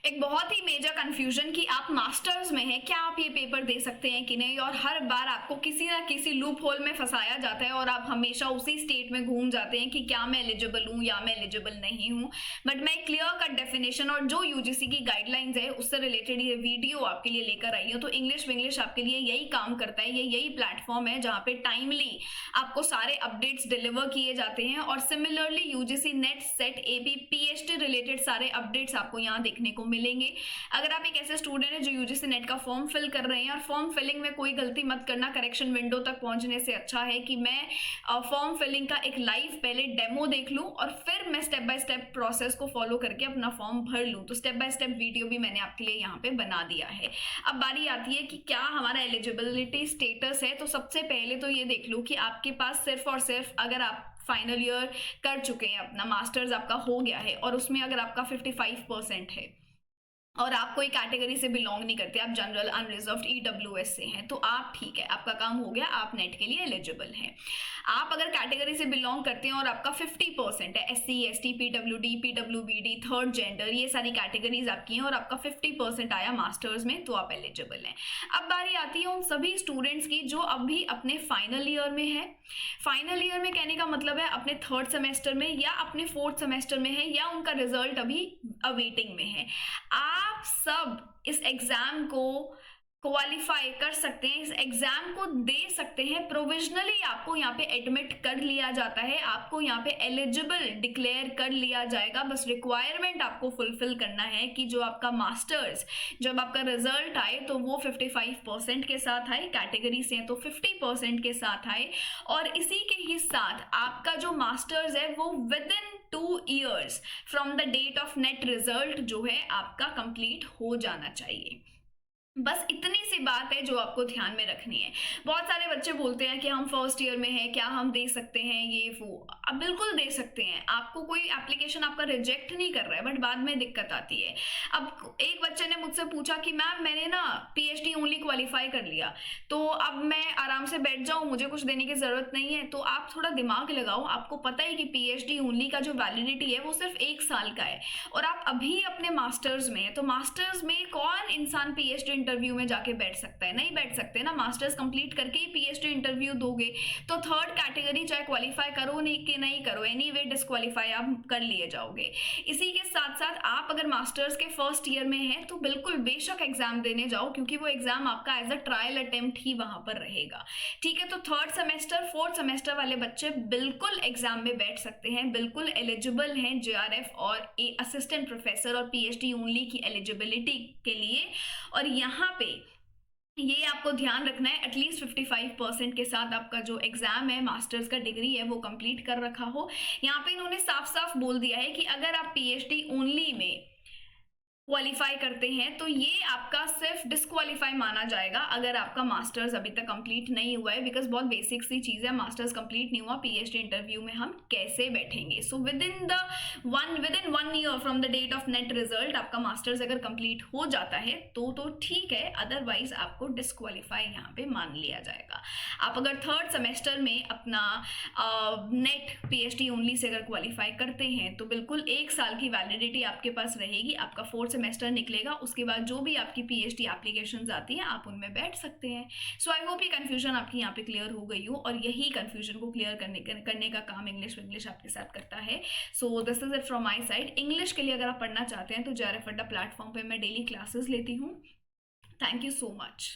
एक बहुत ही major confusion कि आप मास्टर्स में हैं, क्या आप ये पेपर दे सकते हैं कि नहीं, और हर बार आपको किसी ना किसी लूप होल में फंसाया जाता है और आप हमेशा उसी स्टेट में घूम जाते हैं कि क्या मैं एलिजिबल हूँ या मैं एलिजिबल नहीं हूँ। बट मैं क्लियर कट डेफिनेशन और जो यूजीसी की गाइडलाइंस है उससे रिलेटेड ये वीडियो आपके लिए लेकर आई हूँ। तो इंग्लिश विंग्लिश आपके लिए यही काम करता है, ये यही प्लेटफॉर्म है जहाँ पे टाइमली आपको सारे अपडेट्स डिलीवर किए जाते हैं। और similarly UGC net set AP PhD related सारे अपडेट्स आपको यहाँ देखने को मिलेंगे। अगर आप एक ऐसे स्टूडेंट हैं जो यूजीसी नेट का फॉर्म फिल कर रहे हैं और फॉर्म फिलिंग में कोई गलती मत करना, करेक्शन विंडो तक पहुंचने से अच्छा है कि मैं फॉर्म फिलिंग का एक लाइव पहले डेमो देख लूं और फिर मैं स्टेप बाय स्टेप प्रोसेस को फॉलो करके अपना फॉर्म भर लूं। तो स्टेप बाय स्टेप वीडियो भी मैंने आपके लिए यहाँ पे बना दिया है। अब बारी आती है कि क्या हमारा एलिजिबिलिटी स्टेटस है। तो सबसे पहले तो ये देख लूं कि आपके पास सिर्फ और सिर्फ अगर आप फाइनल ईयर कर चुके हैं, अपना मास्टर्स आपका हो गया है और उसमें अगर आपका 55% है और आप कोई कैटेगरी से बिलोंग नहीं करते, आप जनरल अनरिजर्व्ड ईडब्ल्यूएस से हैं, तो आप ठीक है, आपका काम हो गया, आप नेट के लिए एलिजिबल हैं। आप अगर कैटेगरी से बिलोंग करते हैं और आपका 50% है, SC ST PWD PWBD third gender, ये सारी कैटेगरीज आपकी हैं और आपका 50% आया मास्टर्स में, तो आप एलिजिबल हैं। अब बारी आती है उन सभी स्टूडेंट्स की जो अभी अपने फाइनल ईयर में है। फाइनल ईयर में कहने का मतलब है अपने थर्ड सेमेस्टर में या अपने फोर्थ सेमेस्टर में है या उनका रिजल्ट अभी अवेटिंग में है। आप सब इस एग्जाम को क्वालिफाई कर सकते हैं, इस एग्जाम को दे सकते हैं। प्रोविजनली आपको यहाँ पे एडमिट कर लिया जाता है, आपको यहाँ पे एलिजिबल डिक्लेयर कर लिया जाएगा। बस रिक्वायरमेंट आपको फुलफिल करना है कि जो आपका मास्टर्स, जब आपका रिजल्ट आए तो वो 55% के साथ आए, कैटेगरी से तो 50% के साथ आए, और इसी के ही साथ आपका जो मास्टर्स है वो within 2 years from the date of NET result जो है आपका कंप्लीट हो जाना चाहिए। बस इतनी सी बात है जो आपको ध्यान में रखनी है। बहुत सारे बच्चे बोलते हैं कि हम फर्स्ट ईयर में हैं, क्या हम दे सकते हैं ये वो। अब बिल्कुल दे सकते हैं, आपको कोई एप्लीकेशन आपका रिजेक्ट नहीं कर रहा है, बट बाद में दिक्कत आती है। अब एक बच्चे ने मुझसे पूछा कि मैम मैंने ना पीएचडी ओनली क्वालिफाई कर लिया, तो अब मैं आराम से बैठ जाऊं, मुझे कुछ देने की जरूरत नहीं है। तो आप थोड़ा दिमाग लगाओ, आपको पता है कि पीएचडी ओनली का जो वैलिडिटी है वो सिर्फ 1 साल का है और आप अभी अपने मास्टर्स में है। तो मास्टर्स में कौन इंसान पीएचडी इंटरव्यू में जाके बैठ सकता है? नहीं बैठ सकते ना। मास्टर्स कंप्लीट करके ही पीएचडी इंटरव्यू दोगे तो थर्ड कैटेगरी चाहे क्वालिफाई करो नहीं कि नहीं करो, एनीवे डिस्क्वालीफाई आप कर लिए जाओगे। इसी के साथ साथ आप अगर मास्टर्स के फर्स्ट ईयर में हैं तो बिल्कुल बेशक एग्जाम देने जाओ, क्योंकि वो एग्जाम आपका एज अ ट्रायल अटेम्प्ट ही वहां पर रहेगा। ठीक है, तो थर्ड सेमेस्टर फोर्थ सेमेस्टर वाले बच्चे बिल्कुल एग्जाम में बैठ सकते हैं, बिल्कुल एलिजिबल हैं जेआरएफ और असिस्टेंट प्रोफेसर और पीएचडी ओनली की एलिजिबिलिटी के लिए। और यहाँ पे ये आपको ध्यान रखना है एटलीस्ट 55% के साथ आपका जो एग्जाम है, मास्टर्स का डिग्री है, वो कंप्लीट कर रखा हो। यहाँ पे इन्होंने साफ साफ बोल दिया है कि अगर आप पीएचडी ओनली में क्वालिफाई करते हैं तो ये आपका सिर्फ डिस्क्वालीफाई माना जाएगा अगर आपका मास्टर्स अभी तक कंप्लीट नहीं हुआ है, बिकॉज बहुत बेसिक सी चीज़ है, मास्टर्स कंप्लीट नहीं हुआ, पीएचडी इंटरव्यू में हम कैसे बैठेंगे। So within 1 year from the date of NET result आपका मास्टर्स अगर कंप्लीट हो जाता है तो ठीक है, अदरवाइज आपको डिस्क्वालीफाई यहाँ पे मान लिया जाएगा। आप अगर थर्ड सेमेस्टर में अपना नेट पीएचडी ओनली से अगर क्वालिफाई करते हैं तो बिल्कुल 1 साल की वैलिडिटी आपके पास रहेगी। आपका फोर्थ सेमेस्टर निकलेगा, उसके बाद जो भी आपकी पीएचडी एप्लीकेशंस आती हैं आप उनमें बैठ सकते हैं। सो आई होप ये कंफ्यूजन आपकी यहाँ पे क्लियर हो गई हो, और यही कंफ्यूजन को क्लियर करने का काम इंग्लिश आपके साथ करता है। So this is it from my side. English के लिए अगर आप पढ़ना चाहते हैं तो जेआरएफ अड्डा प्लेटफॉर्म पे मैं डेली क्लासेस लेती हूँ। Thank you so much.